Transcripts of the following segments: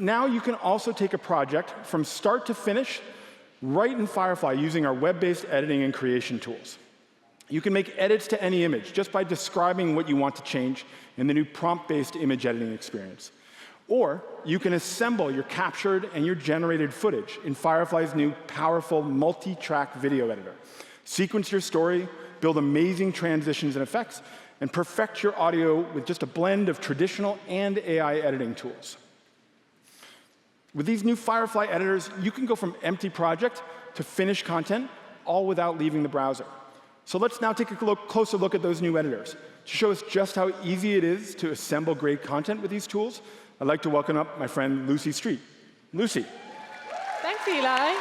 now you can also take a project from start to finish right in Firefly using our web-based editing and creation tools. You can make edits to any image just by describing what you want to change in the new prompt-based image editing experience. Or you can assemble your captured and your generated footage in Firefly's new powerful multi-track video editor. Sequence your story, build amazing transitions and effects, and perfect your audio with just a blend of traditional and AI editing tools. With these new Firefly editors, you can go from empty project to finished content, all without leaving the browser. So let's now take a closer look at those new editors. To show us just how easy it is to assemble great content with these tools, I'd like to welcome up my friend Lucy Street. Lucy. Thanks, Eli.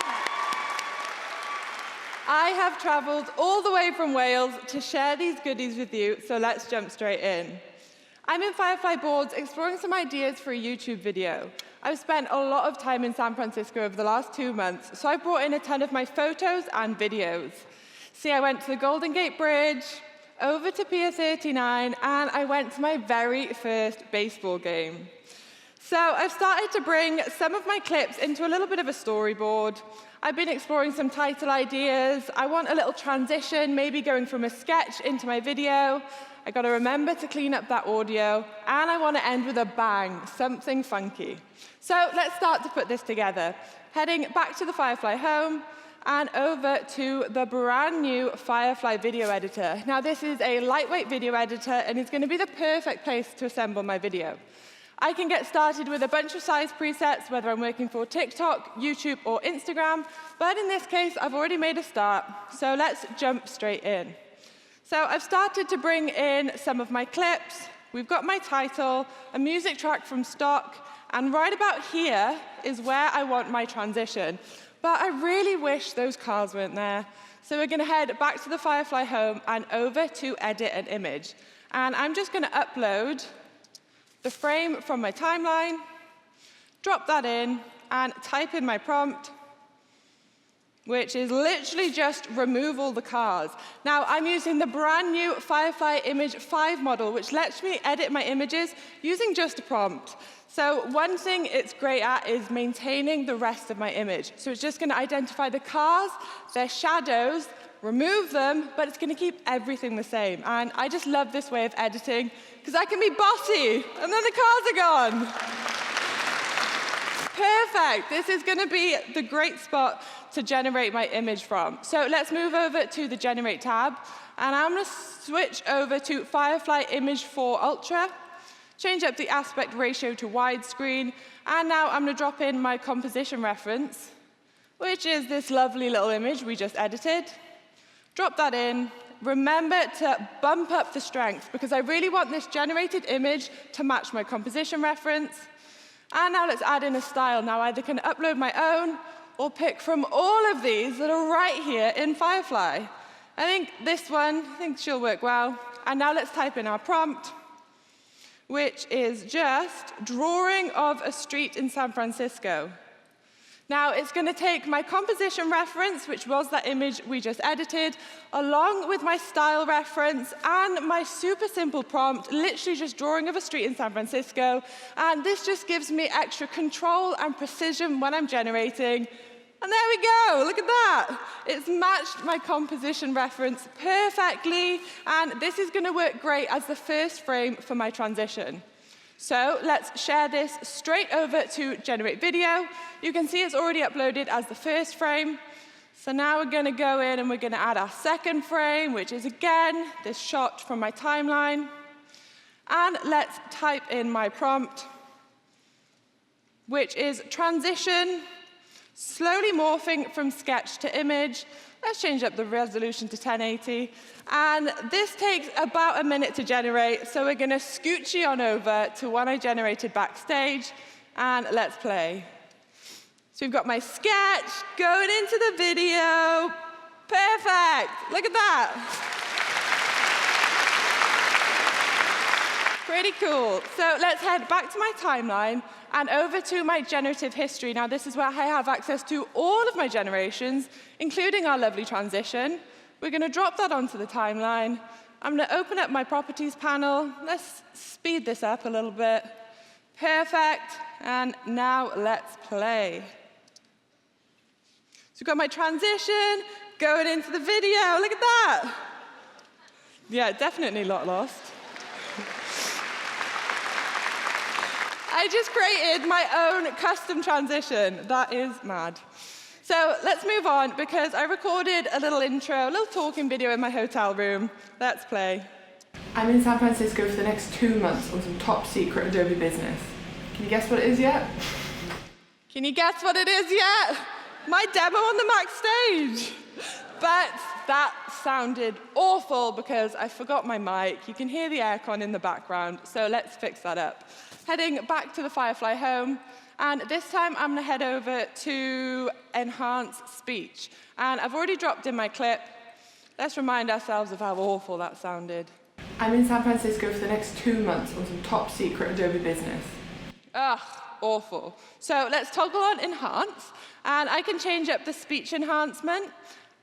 I have traveled all the way from Wales to share these goodies with you, so let's jump straight in. I'm in Firefly Boards exploring some ideas for a YouTube video. I've spent a lot of time in San Francisco over the last 2 months, so I brought in a ton of my photos and videos. See, I went to the Golden Gate Bridge, over to Pier 39, and I went to my very first baseball game. So I've started to bring some of my clips into a little bit of a storyboard. I've been exploring some title ideas. I want a little transition, maybe going from a sketch into my video. I got to remember to clean up that audio, and I want to end with a bang, something funky. So let's start to put this together. Heading back to the Firefly home and over to the brand new Firefly Video Editor. Now this is a lightweight video editor, and it's going to be the perfect place to assemble my video. I can get started with a bunch of size presets, whether I'm working for TikTok, YouTube, or Instagram, but in this case, I've already made a start, so let's jump straight in. So I've started to bring in some of my clips. We've got my title, a music track from stock, and right about here is where I want my transition. But I really wish those cars weren't there. So we're going to head back to the Firefly home and over to edit an image. And I'm just going to upload the frame from my timeline, drop that in, and type in my prompt, which is literally just remove all the cars. Now, I'm using the brand new Firefly Image Model, which lets me edit my images using just a prompt. So one thing it's great at is maintaining the rest of my image. So it's just going to identify the cars, their shadows, remove them, but it's going to keep everything the same. And I just love this way of editing, because I can be bossy, and then the cars are gone. Perfect. This is going to be the great spot to generate my image from. So let's move over to the Generate tab, and I'm going to switch over to Firefly Image 4 Ultra, change up the aspect ratio to widescreen, and now I'm going to drop in my composition reference, which is this lovely little image we just edited. Drop that in. Remember to bump up the strength, because I really want this generated image to match my composition reference. And now let's add in a style. Now I either can upload my own or pick from all of these that are right here in Firefly. I think this one, she'll work well. And now let's type in our prompt, which is just drawing of a street in San Francisco. Now, it's going to take my composition reference, which was that image we just edited, along with my style reference and my super simple prompt, literally just drawing of a street in San Francisco. And this just gives me extra control and precision when I'm generating. And there we go, look at that. It's matched my composition reference perfectly, and this is going to work great as the first frame for my transition. So let's share this straight over to Generate Video. You can see it's already uploaded as the first frame. So now we're going to go in and we're going to add our second frame, which is, again, this shot from my timeline. And let's type in my prompt, which is transition, slowly morphing from sketch to image. Let's change up the resolution to 1080. And this takes about a minute to generate, so we're going to scooch on over to one I generated backstage, and let's play. So we've got my sketch going into the video. Perfect. Look at that. Pretty cool. So let's head back to my timeline and over to my generative history. Now, this is where I have access to all of my generations, including our lovely transition. We're going to drop that onto the timeline. I'm going to open up my properties panel. Let's speed this up a little bit. Perfect. And now let's play. So we've got my transition going into the video. Look at that. Yeah, definitely not lost. I just created my own custom transition. That is mad. So let's move on, because I recorded a little intro, a little talking video in my hotel room. Let's play. I'm in San Francisco for the next 2 months on some top secret Adobe business. Can you guess what it is yet? Can you guess what it is yet? My demo on the Max stage. But that sounded awful because I forgot my mic. You can hear the aircon in the background, so let's fix that up. Heading back to the Firefly home, and this time I'm gonna head over to Enhance Speech. And I've already dropped in my clip. Let's remind ourselves of how awful that sounded. I'm in San Francisco for the next 2 months on some top secret Adobe business. Ugh, awful. So let's toggle on Enhance, and I can change up the speech enhancement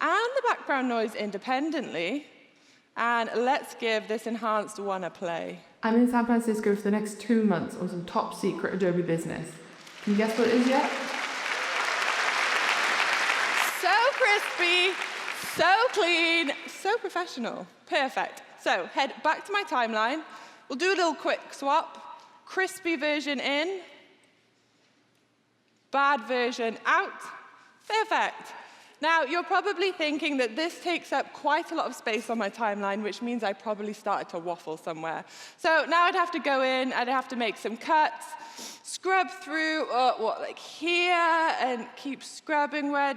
and the background noise independently. And let's give this enhanced one a play. I'm in San Francisco for the next 2 months on some top secret Adobe business. Can you guess what it is yet? So crispy, so clean, so professional. Perfect. So head back to my timeline. We'll do a little quick swap. Crispy version in, bad version out. Perfect. Now, you're probably thinking that this takes up quite a lot of space on my timeline, which means I probably started to waffle somewhere. So now I'd have to go in, I'd have to make some cuts, scrub through, like here, and keep scrubbing where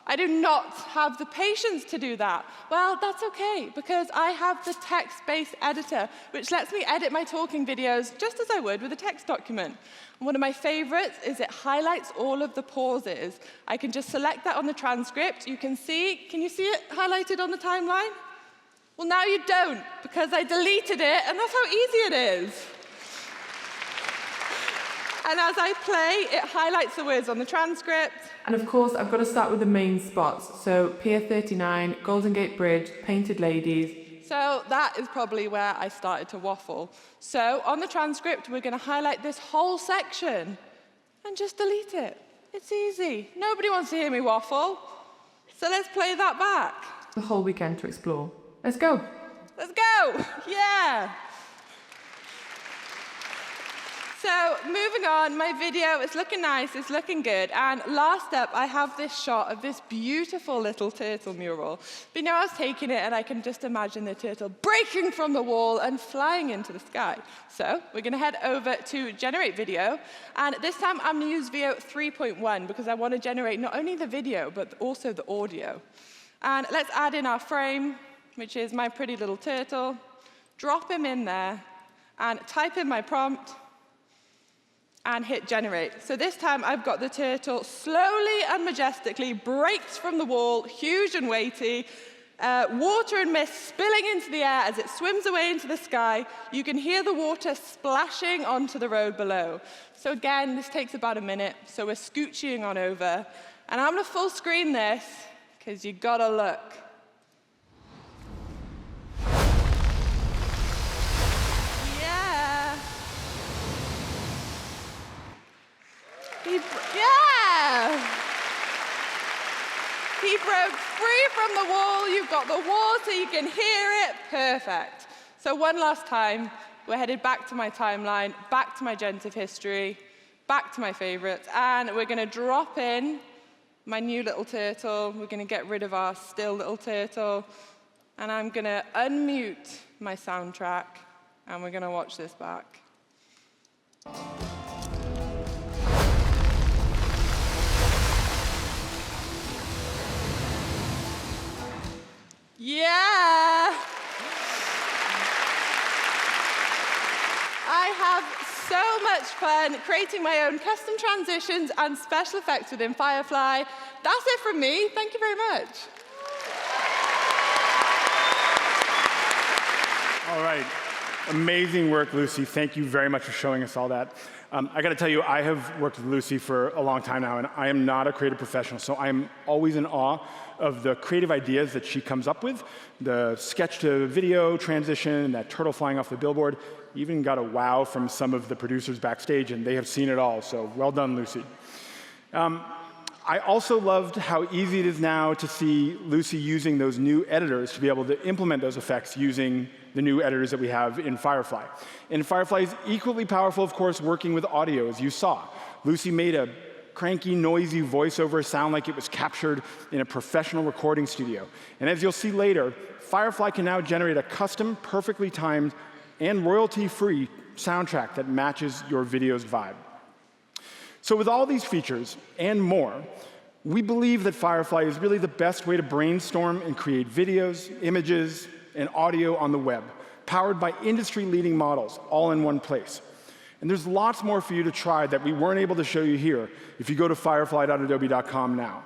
I do not have the patience to do that. Well, that's okay, because I have the text-based editor, which lets me edit my talking videos just as I would with a text document. And one of my favorites is it highlights all of the pauses. I can just select that on the transcript. You can see, can you see it highlighted on the timeline? Well, now you don't, because I deleted it, and that's how easy it is. And as I play, it highlights the words on the transcript. And of course, I've got to start with the main spots. So Pier 39, Golden Gate Bridge, Painted Ladies. So that is probably where I started to waffle. So on the transcript, we're going to highlight this whole section and just delete it. It's easy. Nobody wants to hear me waffle. So let's play that back. The whole weekend to explore. Let's go. Let's go. Yeah. So moving on, my video is looking nice, it's looking good. And last up, I have this shot of this beautiful little turtle mural. But you know, I was taking it, and I can just imagine the turtle breaking from the wall and flying into the sky. So we're going to head over to Generate Video. And this time, I'm going to use VO 3.1, because I want to generate not only the video, but also the audio. And let's add in our frame, which is my pretty little turtle. Drop him in there, and type in my prompt, and hit generate. So this time I've got the turtle slowly and majestically breaks from the wall, huge and weighty, water and mist spilling into the air as it swims away into the sky. You can hear the water splashing onto the road below. So again, this takes about a minute, so we're scooching on over. And I'm gonna full screen this, because you gotta look. He broke free from the wall. You've got the water, you can hear it. Perfect. So one last time, we're headed back to my timeline, back to my generative history, back to my favorites, and we're going to drop in my new little turtle. We're going to get rid of our still little turtle, and I'm going to unmute my soundtrack, and we're going to watch this back. Yeah! I have so much fun creating my own custom transitions and special effects within Firefly. That's it from me. Thank you very much. All right. Amazing work, Lucy. Thank you very much for showing us all that. I got to tell you, I have worked with Lucy for a long time now, and I am not a creative professional, so I'm always in awe of the creative ideas that she comes up with. The sketch to video transition, that turtle flying off the billboard, Even got a wow from some of the producers backstage, and they have seen it all, so well done, Lucy. I also loved how easy it is now to see Lucy using those new editors to be able to implement those effects using the new editors that we have in Firefly. And Firefly is equally powerful, of course, working with audio, as you saw. Lucy made a cranky, noisy voiceover sound like it was captured in a professional recording studio. And as you'll see later, Firefly can now generate a custom, perfectly timed, and royalty-free soundtrack that matches your video's vibe. So with all these features and more, we believe that Firefly is really the best way to brainstorm and create videos, images, and audio on the web, powered by industry-leading models, all in one place. And there's lots more for you to try that we weren't able to show you here if you go to firefly.adobe.com now.